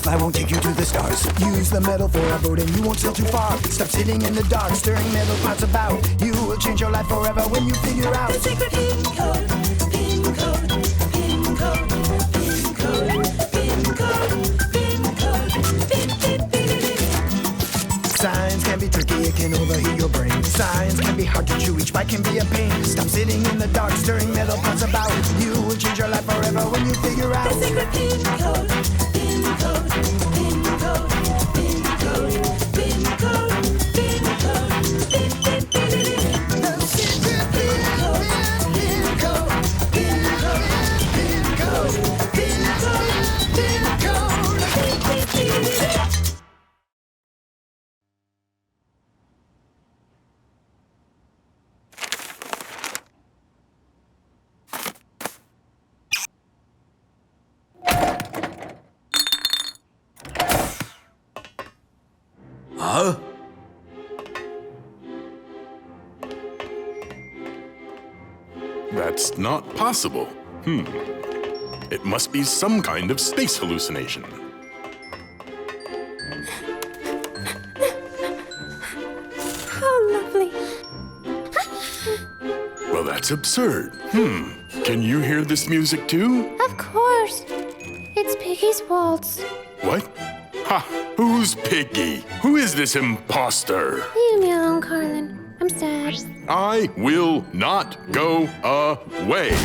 I won't take you to the stars. Use the metal for a boat and you won't sail too far. Stop sitting in the dark, stirring metal pots about. You will change your life forever when you figure out the secret pin code, pin code, pin code, pin code, pin code, pin code, pin, pin, pin, pin. Science can be tricky, it can overheat your brain. Science can be hard to chew, each bite can be a pain. Stop sitting in the dark, stirring metal pots about. You will change your life forever when you figure out the secret pin code, pin code, pin code, pin code, pin code, pin code, pin, pin, pin, pin. The secret pin code, pin code, pin code, pin code, pin code, pin code, pin, pin, pin, pin. Huh? That's not possible. It must be some kind of space hallucination. Oh, lovely. Well, that's absurd. Can you hear this music too? Of course. It's Piggy's waltz. What? Ha! Who's Piggy? Who is this imposter? Leave me alone, Carlin. I'm sad. I will not go away.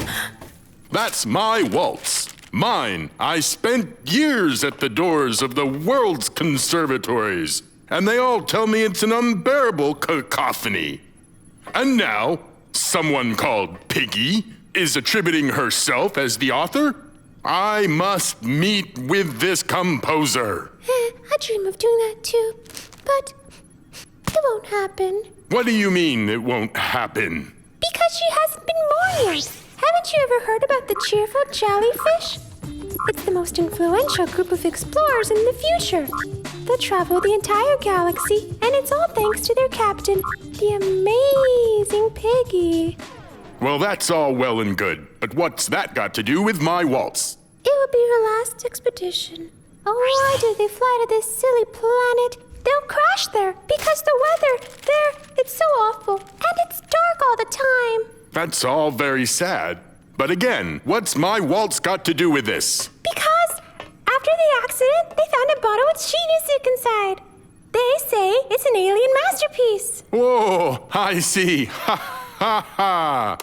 That's my waltz. Mine. I spent years at the doors of the world's conservatories, and they all tell me it's an unbearable cacophony. And now, someone called Piggy is attributing herself as the author? I must meet with this composer. I dream of doing that too, but it won't happen. What do you mean it won't happen? Because she hasn't been born yet. Haven't you ever heard about the cheerful jellyfish? It's the most influential group of explorers in the future. They'll travel the entire galaxy, and it's all thanks to their captain, the amazing Piggy. Well, that's all well and good, but what's that got to do with my waltz? It will be her last expedition. Oh, why do they fly to this silly planet? They'll crash there because the weather there, it's so awful, and it's dark all the time. That's all very sad. But again, what's my waltz got to do with this? Because after the accident, they found a bottle with sheet music inside. They say it's an alien masterpiece. Whoa, I see. Ha ha ha.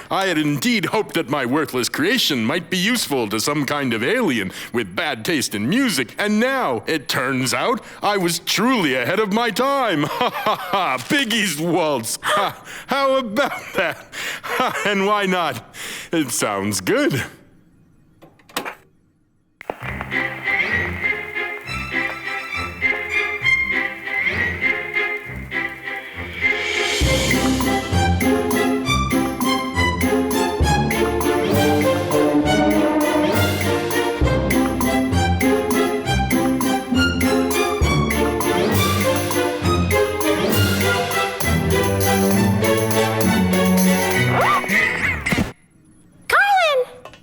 I had indeed hoped that my worthless creation might be useful to some kind of alien with bad taste in music, and now it turns out I was truly ahead of my time. Ha ha ha! Piggy's waltz. Ha, how about that? Ha, and why not? It sounds good.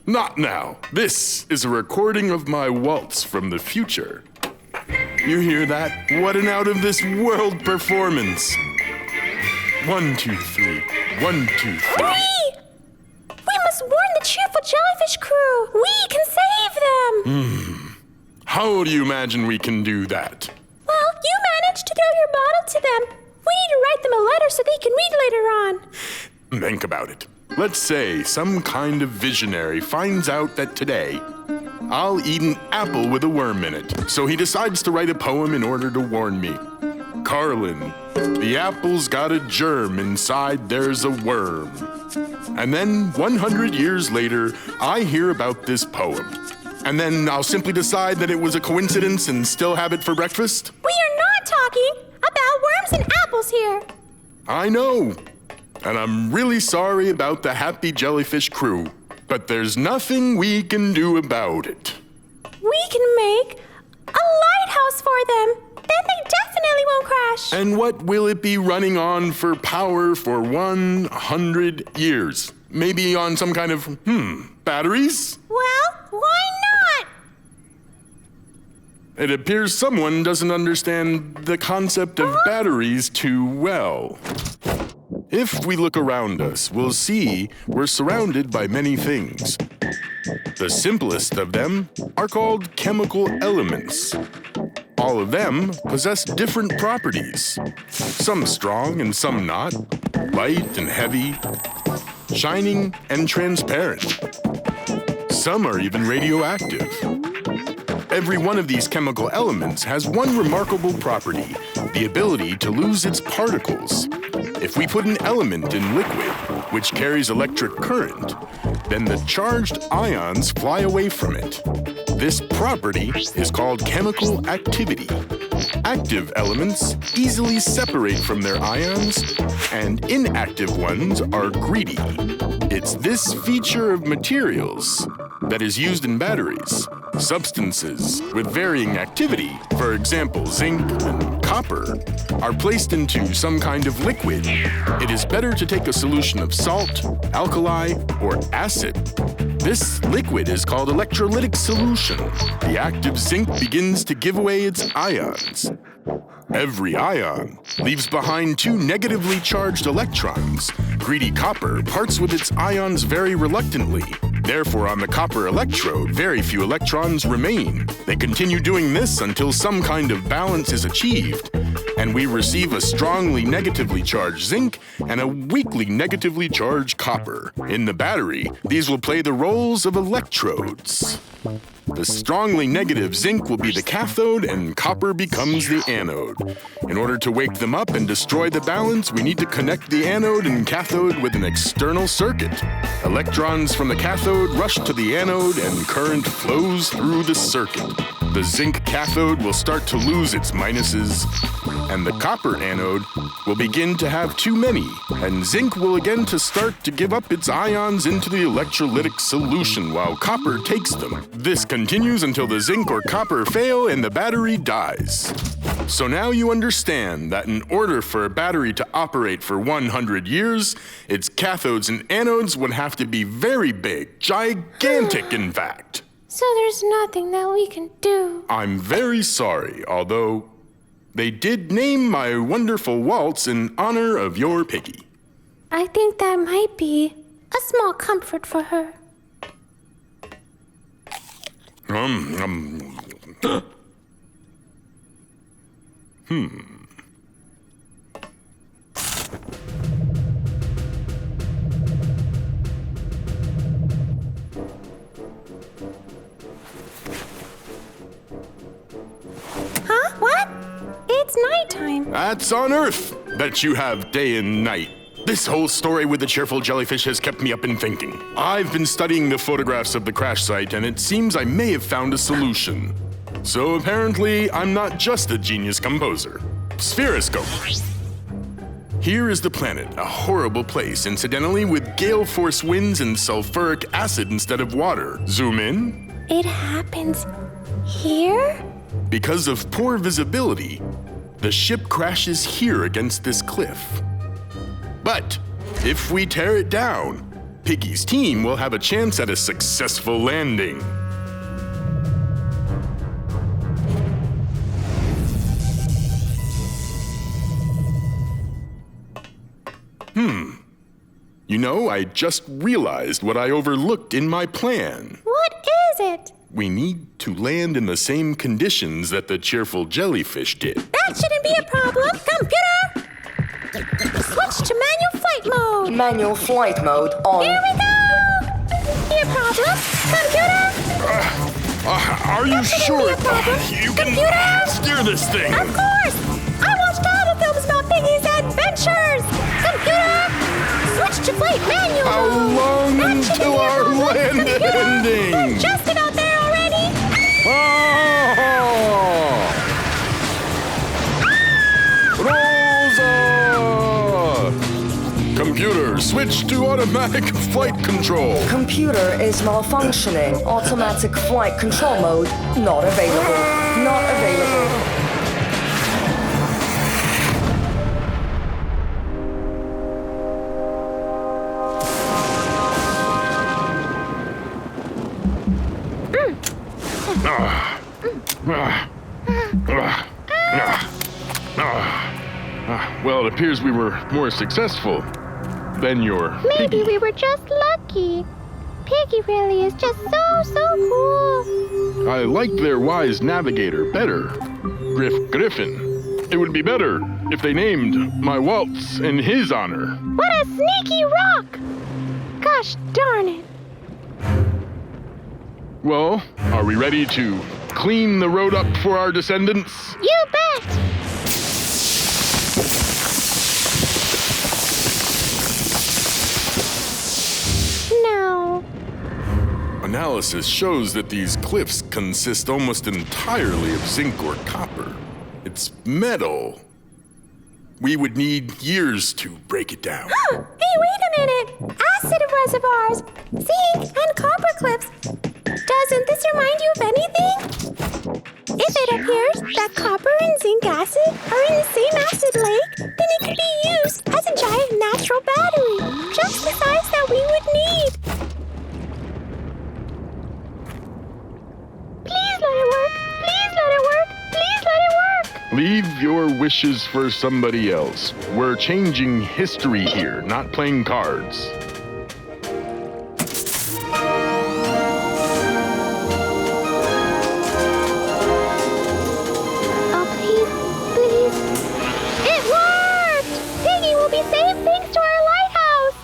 Not now. This is a recording of my waltz from the future. You hear that? What an out-of-this-world performance. 1, 2, 3. 1, 2, 3. We must warn the cheerful jellyfish crew. We can save them. How do you imagine we can do that? Well, you managed to throw your bottle to them. We need to write them a letter so they can read later on. Think about it. Let's say some kind of visionary finds out that today I'll eat an apple with a worm in it. So he decides to write a poem in order to warn me. Carlin, the apple's got a germ, inside there's a worm. And then 100 years later, I hear about this poem. And then I'll simply decide that it was a coincidence and still have it for breakfast? We are not talking about worms and apples here. I know. And I'm really sorry about the happy jellyfish crew, but there's nothing we can do about it. We can make a lighthouse for them. Then they definitely won't crash. And what will it be running on for power for 100 years? Maybe on some kind of, batteries? Well, why not? It appears someone doesn't understand the concept of batteries too well. If we look around us, we'll see we're surrounded by many things. The simplest of them are called chemical elements. All of them possess different properties, some strong and some not, light and heavy, shining and transparent. Some are even radioactive. Every one of these chemical elements has one remarkable property, the ability to lose its particles. If we put an element in liquid, which carries electric current, then the charged ions fly away from it. This property is called chemical activity. Active elements easily separate from their ions, and inactive ones are greedy. It's this feature of materials that is used in batteries. Substances with varying activity, for example, zinc and copper, are placed into some kind of liquid. It is better to take a solution of salt, alkali, or acid. This liquid is called electrolytic solution. The active zinc begins to give away its ions. Every ion leaves behind two negatively charged electrons. Greedy copper parts with its ions very reluctantly. Therefore, on the copper electrode, very few electrons remain. They continue doing this until some kind of balance is achieved, and we receive a strongly negatively charged zinc and a weakly negatively charged copper. In the battery, these will play the roles of electrodes. The strongly negative zinc will be the cathode and copper becomes the anode. In order to wake them up and destroy the balance, we need to connect the anode and cathode with an external circuit. Electrons from the cathode rush to the anode and current flows through the circuit. The zinc cathode will start to lose its minuses, and the copper anode will begin to have too many, and zinc will again to start to give up its ions into the electrolytic solution while copper takes them. This continues until the zinc or copper fail and the battery dies. So now you understand that in order for a battery to operate for 100 years, its cathodes and anodes would have to be very big, gigantic in fact. So there's nothing that we can do. I'm very sorry, although they did name my wonderful Waltz in honor of your Piggy. I think that might be a small comfort for her. Huh? What? It's nighttime. That's on Earth that you have day and night. This whole story with the cheerful jellyfish has kept me up in thinking. I've been studying the photographs of the crash site, and it seems I may have found a solution. So apparently, I'm not just a genius composer. Spheroscope. Here is the planet, a horrible place, incidentally, with gale force winds and sulfuric acid instead of water. Zoom in. It happens here? Because of poor visibility, the ship crashes here against this cliff. But if we tear it down, Piggy's team will have a chance at a successful landing. You know, I just realized what I overlooked in my plan. What is it? We need to land in the same conditions that the cheerful jellyfish did. That shouldn't be a problem. Computer! Switch to manual flight mode. Manual flight mode on. Here we go! Be a problem. Computer! Are you sure you can Computer! steer this thing? Of course! I watched all the films about Piggy's adventures! Computer! Switch to flight manual How mode. long That shouldn't until be a our problem. Computer! landing? We're just about there already! Rosa! Computer, switch to automatic flight control. Computer is malfunctioning. Automatic flight control mode not available. Not available. Well, it appears we were more successful than your Maybe Piggy. we were just lucky. Piggy really is just so cool. I liked their wise navigator better, Griffin. It would be better if they named my Waltz in his honor. What a sneaky rock! Gosh darn it. Well, are we ready to clean the road up for our descendants? You bet! No. Analysis shows that these cliffs consist almost entirely of zinc or copper. It's metal. We would need years to break it down. Hey, wait a minute! Acid reservoirs, zinc, and copper cliffs. Doesn't this remind you of anything? If it appears that copper and zinc acid are in the same acid lake, then it could be used as a giant natural battery, just the size that we would need. Please let it work! Please let it work! Please let it work! Leave your wishes for somebody else. We're changing history here, not playing cards. Oh, please. It worked! Piggy will be safe thanks to our lighthouse.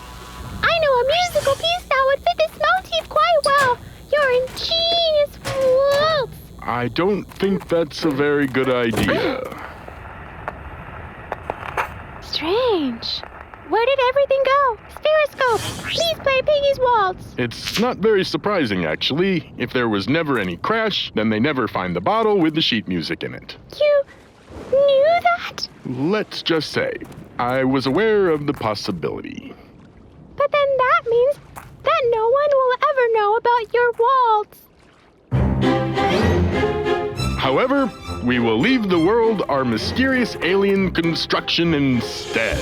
I know a musical piece that would fit this motif quite well. Your ingenious waltz. I don't think that's a very good idea. Strange. Where did everything go? Spheroscope, please play Piggy's waltz. It's not very surprising, actually. If there was never any crash, then they never find the bottle with the sheet music in it. You knew that? Let's just say, I was aware of the possibility. But then that means that no one will ever know about your waltz. However, we will leave the world our mysterious alien construction instead.